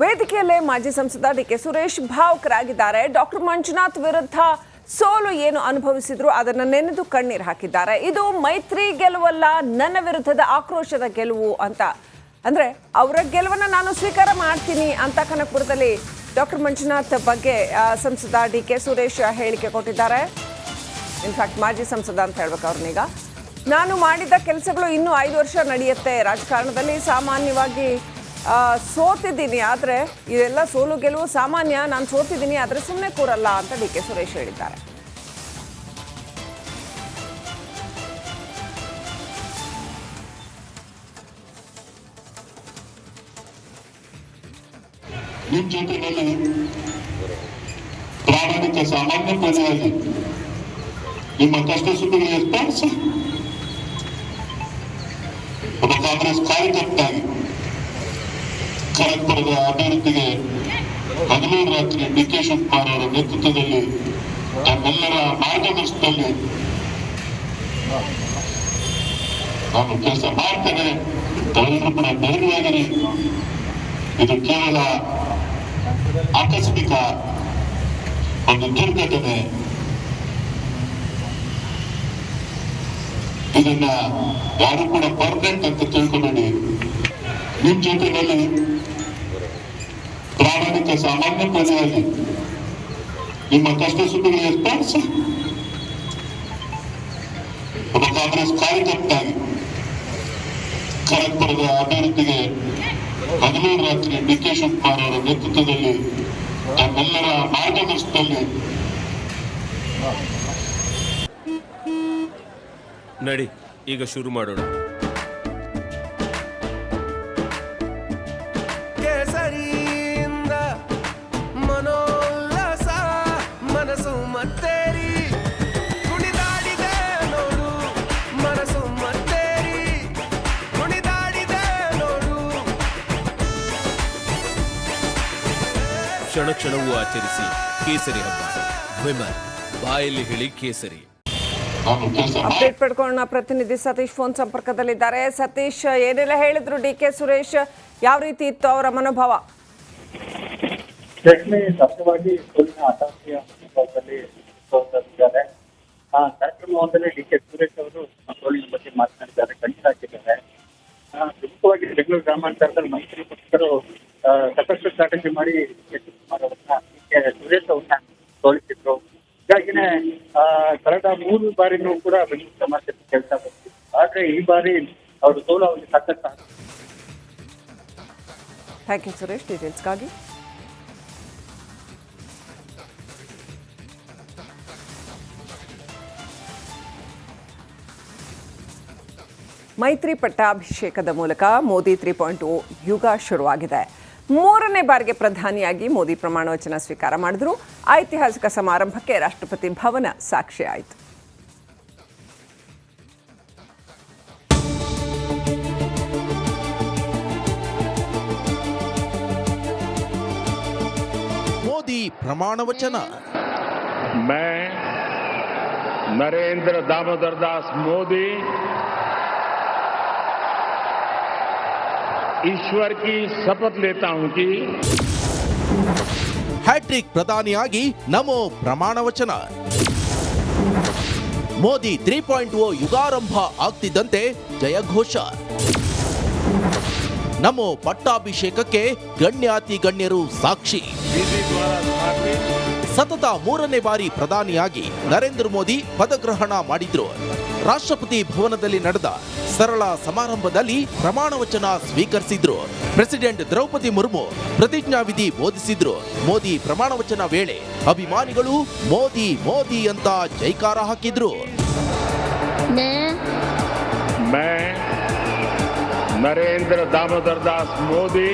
ವೇದಿಕೆಯಲ್ಲೇ ಮಾಜಿ ಸಂಸದ DK Suresh ಭಾವುಕರಾಗಿದ್ದಾರೆ. Doctor Manjunath ವಿರುದ್ಧ ಸೋಲು ಏನು ಅನುಭವಿಸಿದ್ರು ಅದನ್ನ ನೆನೆದು ಕಣ್ಣೀರು ಹಾಕಿದ್ದಾರೆ. ಇದು ಮೈತ್ರಿ ಗೆಲುವಲ್ಲ, ನನ್ನ ವಿರುದ್ಧದ ಆಕ್ರೋಶದ ಗೆಲುವು ಅಂತ. ಅಂದ್ರೆ ಅವರ ಗೆಲುವನ್ನ ನಾನು ಸ್ವೀಕಾರ ಮಾಡ್ತೀನಿ ಅಂತ ಕನಕಪುರದಲ್ಲಿ ಡಾಕ್ಟರ್ ಮಂಜುನಾಥ್ ಬಗ್ಗೆ ಸಂಸದ ಡಿಕೆ ಸುರೇಶ್ ಹೇಳಿಕೆ ಕೊಟ್ಟಿದ್ದಾರೆ. ಇನ್ಫ್ಯಾಕ್ಟ್ ಮಾಜಿ ಸಂಸದ ಅಂತ ಹೇಳ್ಬೇಕು ಅವ್ರನ್ನೀಗ. ನಾನು ಮಾಡಿದ ಕೆಲಸಗಳು ಇನ್ನೂ 5 ವರ್ಷ ನಡೆಯುತ್ತೆ. ರಾಜಕಾರಣದಲ್ಲಿ ಸಾಮಾನ್ಯವಾಗಿ ಸೋತಿದ್ದೀನಿ, ಆದರೆ ಇದೆಲ್ಲ ಸೋಲು ಗೆಲುವು ಸಾಮಾನ್ಯ. ನಾನು ಸೋತಿದ್ದೀನಿ, ಆದರೆ ಸುಮ್ಮನೆ ಕೂರಲ್ಲ ಅಂತ ಡಿ ಕೆ ಸುರೇಶ್ ಹೇಳಿದ್ದಾರೆ. ನಿಮ್ಮ ಜೊತೆಯಲ್ಲಿ ಪ್ರಾಮಾಣಿಕ ಸಾಮಾನ್ಯ ಪ್ರಜೆಯಾಗಿ ನಿಮ್ಮ ಕಷ್ಟ ಸುಖಗಳಿಗೆ ಸ್ಪಂದಿಸಿ ಒಬ್ಬ ಕಾಂಗ್ರೆಸ್ ಕಾರ್ಯಕರ್ತಾಗಿ ಕನಕಪುರದ ಅಭಿವೃದ್ಧಿಗೆ ಹಗಲು ರಾತ್ರಿ ಡಿ ಕೆ ಶಿವಕುಮಾರ್ ಅವರ ನೇತೃತ್ವದಲ್ಲಿ ನಮ್ಮೆಲ್ಲರ ಮಾರ್ಗದರ್ಶನದಲ್ಲಿ ನಾನು ಕೆಲಸ ಮಾಡ್ತೇನೆ. ತಾವೆಲ್ಲರೂ ಕೂಡ ಧೈರ್ಯವಾಗಿರಿ. ಇದು ಕೇವಲ ಆಕಸ್ಮಿಕ ಒಂದು ದುರ್ಘಟನೆ. ಇದನ್ನ ಯಾರು ಕೂಡ ಪರ್ಮನೆಂಟ್ ಅಂತ ತಿಳ್ಕೊಬೇಡಿ. ನಿಮ್ ಜೊತೆಯಲ್ಲಿ ಪ್ರಾಮಾಣಿಕ ಸಾಮಾನ್ಯ ಪ್ರಜೆಯಾಗಿ ನಿಮ್ಮ ಕಷ್ಟ ಸುಖಗಳಿಗೆ ಸ್ಪಂದಿಸಿ ಒಬ್ಬ ಕಾಂಗ್ರೆಸ್ ಕಾರ್ಯಕರ್ತಾಗಿ ಕನಕಪುರದ ಅಭಿವೃದ್ಧಿಗೆ ಹಗಲು ರಾತ್ರಿ ಡಿ ಕೆ ಶಿವಕುಮಾರ್ ಅವರ ನೇತೃತ್ವದಲ್ಲಿ ನಮ್ಮೆಲ್ಲರ ಮಾರ್ಗದರ್ಶನದಲ್ಲಿ ನಡಿ ಈಗ ಶುರು ಮಾಡೋಣ. ಕೇಸರಿಯಿಂದ ಮನೋಲ್ಲಾಸ ಮನಸ್ಸು ಮತ್ತೇರಿ ಕುಣಿದಾಡಿದೆ ನೋಡು, ಮನಸ್ಸು ಮತ್ತೇರಿ ಕುಣಿದಾಡಿದೆ ನೋಡು. ಕ್ಷಣ ಕ್ಷಣವೂ ಆಚರಿಸಿ ಕೇಸರಿ ಹಬ್ಬ. ವಿಮಲ್ ಬಾಯಲ್ಲಿ ಹೇಳಿ ಕೇಸರಿ. ಅಪ್ಡೇಟ್ ಪಡ್ಕೊಳ್ಳೋಣ. ಪ್ರತಿನಿಧಿ ಸತೀಶ್ ಫೋನ್ ಸಂಪರ್ಕದಲ್ಲಿದ್ದಾರೆ. ಸತೀಶ್, ಏನೆಲ್ಲ ಹೇಳಿದ್ರು ಡಿ ಕೆ ಸುರೇಶ್? ಯಾವ ರೀತಿ ಇತ್ತು ಅವರ ಮನೋಭಾವ? ಸತ್ಯವಾಗಿ ಸೋಲಿನ ಹತಾಶೆಯ ಮನೋಭಾವದಲ್ಲಿ ಇದ್ದಾರೆ. ಕಾರ್ಯಕ್ರಮವೊಂದರಲ್ಲಿ ಡಿ ಕೆ ಸುರೇಶ್ ಅವರು ಸೋಲಿನ ಬಗ್ಗೆ ಮಾತನಾಡಿದ್ದಾರೆ, ಕಣ್ಣೀರು ಹಾಕಿದ್ದಾರೆ. ಪ್ರಮುಖವಾಗಿ ಬೆಂಗಳೂರು ಗ್ರಾಮಾಂತರದಲ್ಲಿ ಮೈತ್ರಿ ಪಕ್ಷರು ಸಾಕಷ್ಟು ಸ್ಟ್ರಾಟಜಿ ಮಾಡಿ ಕೆ ಶಿವಕುಮಾರ್ ಅವರನ್ನ ಡಿ ಕೆ ಸುರೇಶ್ ಅವ್ರನ್ನ ಸೋಲಿಸಿದ್ರು. ಹೀಗಾಗಿನೇ ಕಳೆದ 3 ಬಾರಿನೂ ಕೂಡ ಬೆಂಗಳೂರು ಸಮಾಜಕ್ಕೆ ಕೆಲಸ ಬರ್ತಿದ್ರು. ಆದ್ರೆ ಈ ಬಾರಿ ಅವರು ಸೋಲು ಅವರಿಗೆ ಸಾಕಷ್ಟು. ಥ್ಯಾಂಕ್ ಯು ಸುರೇಶ್ ಡೀಟೇಲ್ಸ್ಗಾಗಿ. ಮೈತ್ರಿ ಪಟ್ಟಾಭಿಷೇಕದ ಮೂಲಕ ಮೋದಿ 3.0 ಯುಗ ಶುರುವಾಗಿದೆ. 3ನೇ ಬಾರಿಗೆ ಪ್ರಧಾನಿಯಾಗಿ ಮೋದಿ ಪ್ರಮಾಣ ವಚನ ಸ್ವೀಕಾರ ಮಾಡಿದ್ರು. ಐತಿಹಾಸಿಕ ಸಮಾರಂಭಕ್ಕೆ ರಾಷ್ಟ್ರಪತಿ ಭವನ ಸಾಕ್ಷಿಯಾಯಿತು. ಮೋದಿ ಪ್ರಮಾಣ ವಚನ. मैं नरेंद्र दामोदर दास मोदी ईश्वर की शपथ लेता हूं कि ಹ್ಯಾಟ್ರಿಕ್ ಪ್ರಧಾನಿಯಾಗಿ ನಮೋ ಪ್ರಮಾಣ ವಚನ. ಮೋದಿ 3.0 ಯುಗಾರಂಭ ಆಗ್ತಿದ್ದಂತೆ ಜಯಘೋಷ. ನಮೋ ಪಟ್ಟಾಭಿಷೇಕಕ್ಕೆ ಗಣ್ಯಾತಿ ಗಣ್ಯರು ಸಾಕ್ಷಿ. ಸತತ 3ನೇ ಬಾರಿ ಪ್ರಧಾನಿಯಾಗಿ ನರೇಂದ್ರ ಮೋದಿ ಪದಗ್ರಹಣ ಮಾಡಿದ್ರು. ರಾಷ್ಟ್ರಪತಿ ಭವನದಲ್ಲಿ ನಡೆದ ಸರಳ ಸಮಾರಂಭದಲ್ಲಿ ಪ್ರಮಾಣ ವಚನ ಸ್ವೀಕರಿಸಿದ್ರು. ಪ್ರೆಸಿಡೆಂಟ್ ದ್ರೌಪದಿ ಮುರ್ಮು ಪ್ರತಿಜ್ಞಾವಿಧಿ ಬೋಧಿಸಿದ್ರು. ಮೋದಿ ಪ್ರಮಾಣ ವಚನ ವೇಳೆ ಅಭಿಮಾನಿಗಳು ಮೋದಿ ಮೋದಿ ಅಂತ ಜೈಕಾರ ಹಾಕಿದ್ರು. मैं नरेंद्र दामोदर दास मोदी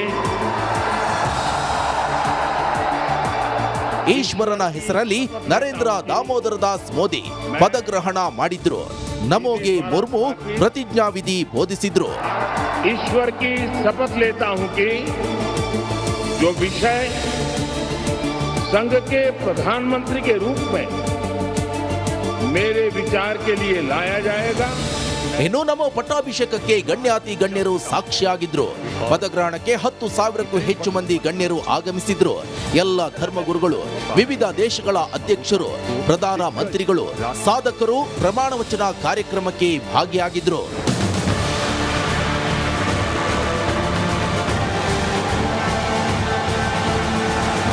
ಈಶ್ವರನ ಹೆಸರಲ್ಲಿ ನರೇಂದ್ರ ದಾಮೋದರ ದಾಸ್ ಮೋದಿ ಪದಗ್ರಹಣ ಮಾಡಿದ್ರು. ನಮೋಗೆ ಮುರ್ಮು ಪ್ರತಿಜ್ಞಾವಿಧಿ ಬೋಧಿಸಿದ್ರು. ईश्वर की शपथ लेता हूं कि जो विषय संघ के प्रधानमंत्री के रूप में मेरे विचार के लिए लाया जाएगा ಇನ್ನು ನಮ್ಮ ಪಟ್ಟಾಭಿಷೇಕಕ್ಕೆ ಗಣ್ಯಾತಿ ಗಣ್ಯರು ಸಾಕ್ಷಿಯಾಗಿದ್ರು. ಪದಗ್ರಹಣಕ್ಕೆ 10,000ಕ್ಕೂ ಹೆಚ್ಚು ಮಂದಿ ಗಣ್ಯರು ಆಗಮಿಸಿದ್ರು. ಎಲ್ಲ ಧರ್ಮಗುರುಗಳು, ವಿವಿಧ ದೇಶಗಳ ಅಧ್ಯಕ್ಷರು, ಪ್ರಧಾನ ಮಂತ್ರಿಗಳು, ಸಾಧಕರು ಪ್ರಮಾಣ ವಚನ ಕಾರ್ಯಕ್ರಮಕ್ಕೆ ಭಾಗಿಯಾಗಿದ್ರು.